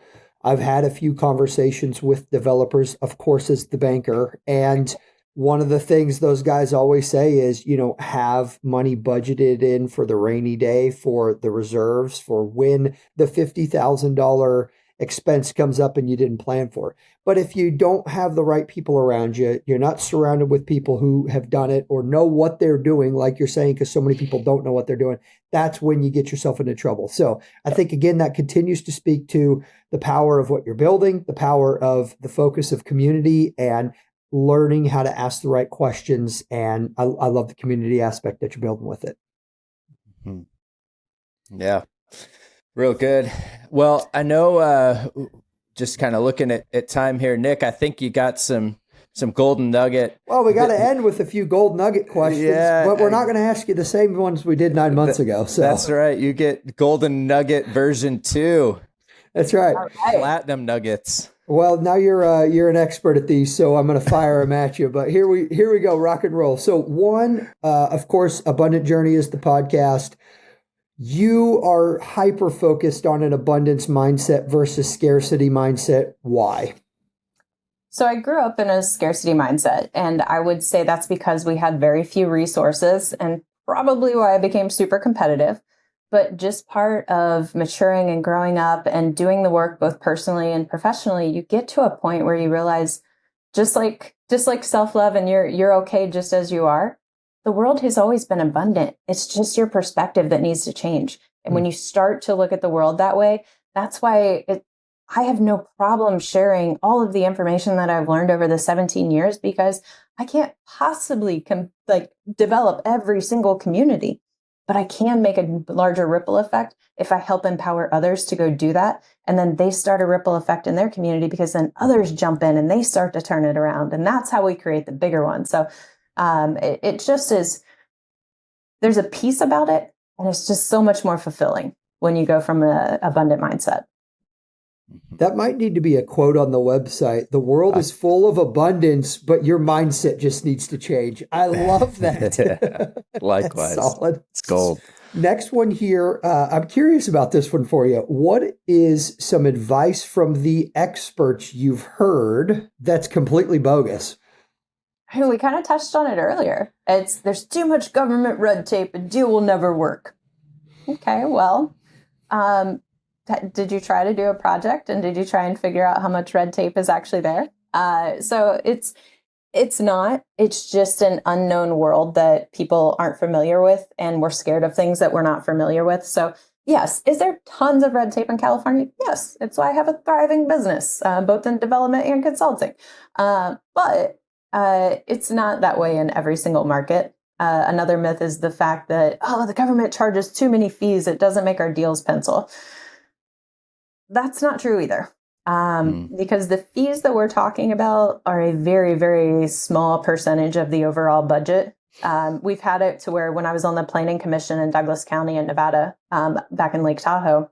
I've had a few conversations with developers, of course, as the banker. And one of the things those guys always say is, have money budgeted in for the rainy day, for the reserves, for when the $50,000 expense comes up and you didn't plan for it. But if you don't have the right people around you, you're not surrounded with people who have done it or know what they're doing, like you're saying, because so many people don't know what they're doing, that's when you get yourself into trouble. So I think, again, that continues to speak to the power of what you're building, the power of the focus of community, and learning how to ask the right questions. And I love the community aspect that you're building with it. Yeah. Real good. Well, I know, just kind of looking at time here, Nick, I think you got some golden nugget. Well, we got to end with a few gold nugget questions, but we're not going to ask you the same ones we did 9 months ago. So that's right. You get golden nugget version 2. That's right. Platinum nuggets. Well, now you're an expert at these, so I'm going to fire them at you. But here we go, rock and roll. So one, of course, Abundant Journey is the podcast. You are hyper focused on an abundance mindset versus scarcity mindset. Why? So I grew up in a scarcity mindset, and I would say that's because we had very few resources, and probably why I became super competitive. But just part of maturing and growing up and doing the work both personally and professionally, you get to a point where you realize, just like self-love, and you're okay just as you are. The world has always been abundant. It's just your perspective that needs to change. And when you start to look at the world that way, that's why I have no problem sharing all of the information that I've learned over the 17 years, because I can't possibly develop every single community, but I can make a larger ripple effect if I help empower others to go do that. And then they start a ripple effect in their community, because then others jump in and they start to turn it around. And that's how we create the bigger one. So it just is, there's a piece about it, and it's just so much more fulfilling when you go from an abundant mindset. That might need to be a quote on the website. The world is full of abundance, but your mindset just needs to change. I love that. Likewise. Solid. It's gold. Next one here. I'm curious about this one for you. What is some advice from the experts you've heard that's completely bogus? We kind of touched on it earlier. There's too much government red tape. A deal will never work. Okay, well, did you try to do a project, and did you try and figure out how much red tape is actually there? So it's not. It's just an unknown world that people aren't familiar with, and we're scared of things that we're not familiar with. So yes, is there tons of red tape in California? Yes, it's why I have a thriving business, both in development and consulting. But it's not that way in every single market. Another myth is the fact that, the government charges too many fees. It doesn't make our deals pencil. That's not true either. Because the fees that we're talking about are a very, very small percentage of the overall budget. We've had it to where when I was on the planning commission in Douglas County in Nevada, back in Lake Tahoe,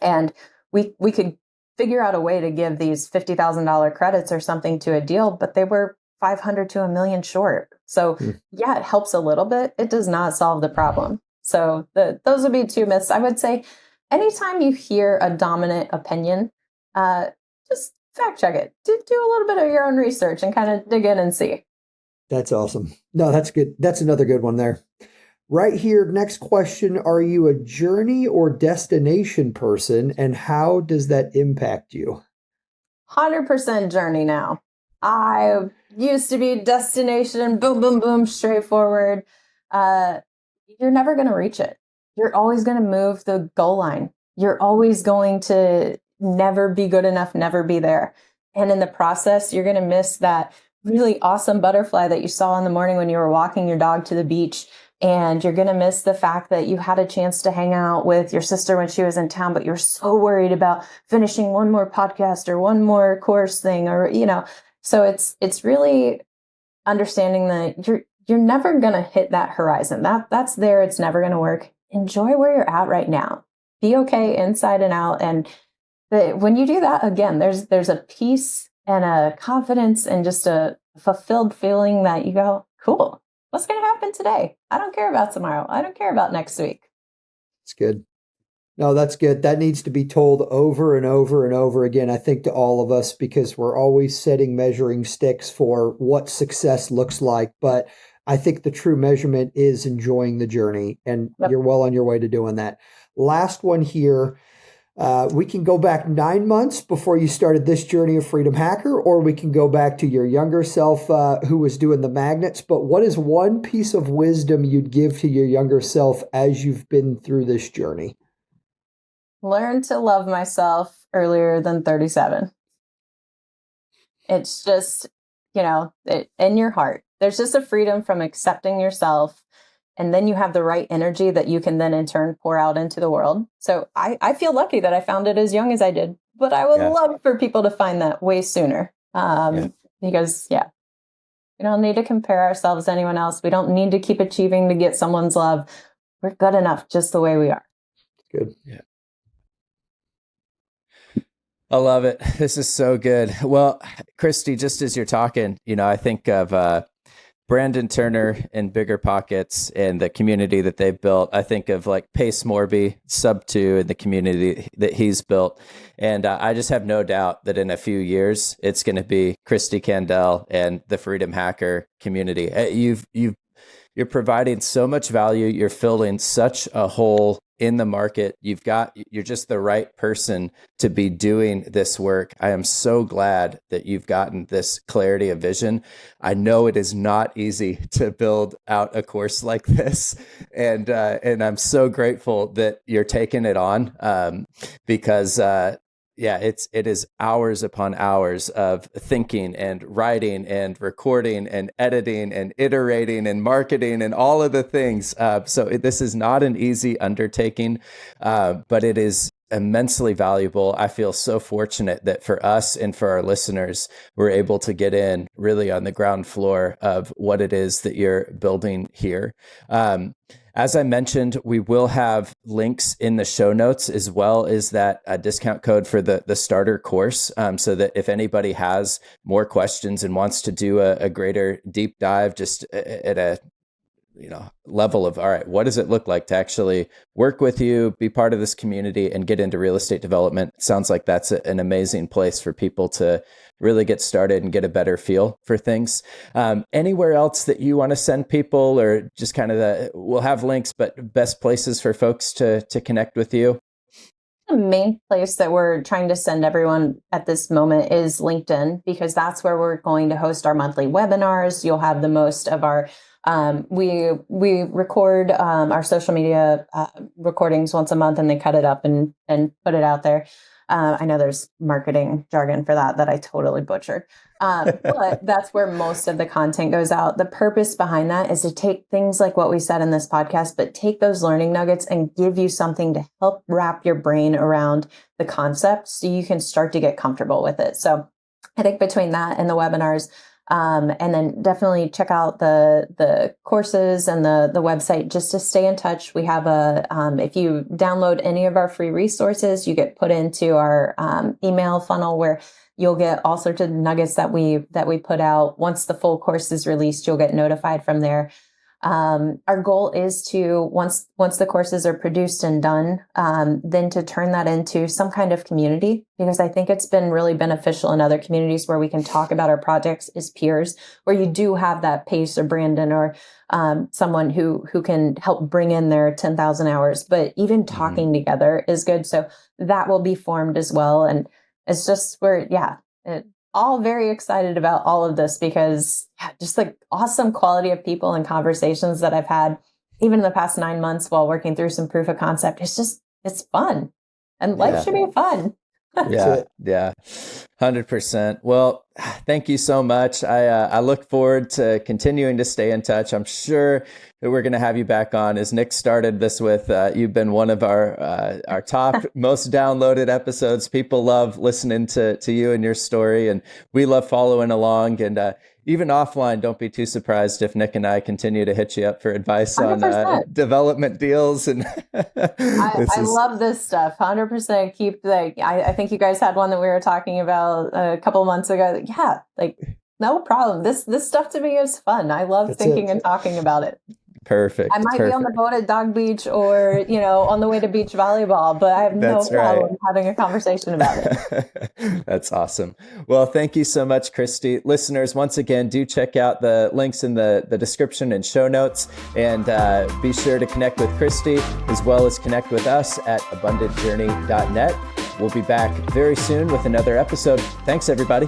and we could figure out a way to give these $50,000 credits or something to a deal, but they were 500 to $1 million short. So yeah, it helps a little bit. It does not solve the problem. So those would be two myths. I would say anytime you hear a dominant opinion, just fact check it. Do a little bit of your own research and kind of dig in and see. That's awesome. No, that's good. That's another good one there. Right here, next question. Are you a journey or destination person, and how does that impact you? 100% journey now. I used to be destination, boom, boom, boom, straightforward. You're never going to reach it. You're always going to move the goal line. You're always going to never be good enough, never be there. And in the process, you're going to miss that really awesome butterfly that you saw in the morning when you were walking your dog to the beach. And you're going to miss the fact that you had a chance to hang out with your sister when she was in town, but you're so worried about finishing one more podcast or one more course thing, or, so it's really understanding that you're never going to hit that horizon. That's there. It's never going to work. Enjoy where you're at right now. Be okay inside and out. And when you do that, again, there's a peace and a confidence and just a fulfilled feeling that you go, cool. what's going to happen today? I don't care about tomorrow. I don't care about next week. It's good. No, that's good. That needs to be told over and over and over again, I think, to all of us, because we're always setting measuring sticks for what success looks like. But I think the true measurement is enjoying the journey, and you're well on your way to doing that. Last one here. We can go back 9 months before you started this journey of Freedom Hacker, or we can go back to your younger self who was doing the magnets. But what is one piece of wisdom you'd give to your younger self as you've been through this journey? Learn to love myself earlier than 37. It's just, in your heart. There's just a freedom from accepting yourself. And then you have the right energy that you can then in turn pour out into the world. So I feel lucky that I found it as young as I did, but I would love for people to find that way sooner. Because we don't need to compare ourselves to anyone else. We don't need to keep achieving to get someone's love. We're good enough just the way we are. Good. Yeah. I love it. This is so good. Well, Kristi, just as you're talking, I think of Brandon Turner and Bigger Pockets and the community that they've built. I think of like Pace Morby, Sub2, and the community that he's built. And I just have no doubt that in a few years, it's going to be Kristi Kandel and the Freedom Hacker community. You're providing so much value. You're filling such a hole in the market. You're just the right person to be doing this work. I am so glad that you've gotten this clarity of vision. I know it is not easy to build out a course like this. And I'm so grateful that you're taking it on because it is hours upon hours of thinking and writing and recording and editing and iterating and marketing and all of the things. This is not an easy undertaking, but it is immensely valuable. I feel so fortunate that for us and for our listeners, we're able to get in really on the ground floor of what it is that you're building here. As I mentioned, we will have links in the show notes as well as that discount code for the starter course, so that if anybody has more questions and wants to do a greater deep dive just at a level of, all right, what does it look like to actually work with you, be part of this community, and get into real estate development? It sounds like that's an amazing place for people to really get started and get a better feel for things. Anywhere else that you want to send people, or just kind of we'll have links, but best places for folks to connect with you? The main place that we're trying to send everyone at this moment is LinkedIn, because that's where we're going to host our monthly webinars. You'll have the most of our we record our social media recordings once a month, and they cut it up and put it out there. I know there's marketing jargon for that I totally butchered. But that's where most of the content goes out. The purpose behind that is to take things like what we said in this podcast, but take those learning nuggets and give you something to help wrap your brain around the concept so you can start to get comfortable with it. So I think between that and the webinars, and then definitely check out the courses and the website just to stay in touch. We have if you download any of our free resources, you get put into our email funnel where you'll get all sorts of nuggets that we put out. Once the full course is released, you'll get notified from there. Our goal is to, once the courses are produced and done, then to turn that into some kind of community, because I think it's been really beneficial in other communities where we can talk about our projects as peers, where you do have that Pace or Brandon or someone who can help bring in their 10,000 hours, but even talking together is good. So that will be formed as well. And it's just all very excited about all of this, because just the awesome quality of people and conversations that I've had, even in the past 9 months while working through some proof of concept. It's fun, and life should be fun. Yeah. 100%. Well, thank you so much. I look forward to continuing to stay in touch. I'm sure that we're going to have you back on. As Nick started this with, you've been one of our top most downloaded episodes. People love listening to you and your story, and we love following along. And even offline, don't be too surprised if Nick and I continue to hit you up for advice 100%. On development deals. And I love this stuff. 100%. Keep I think you guys had one that we were talking about a couple of months ago. No problem. This stuff to me is fun. I love thinking and talking about it. Perfect. I might be on the boat at Dog Beach or, on the way to beach volleyball, but I have no problem having a conversation about it. That's awesome. Well, thank you so much, Kristi. Listeners, once again, do check out the links in the description and show notes, and be sure to connect with Kristi as well as connect with us at abundantjourney.net. We'll be back very soon with another episode. Thanks, everybody.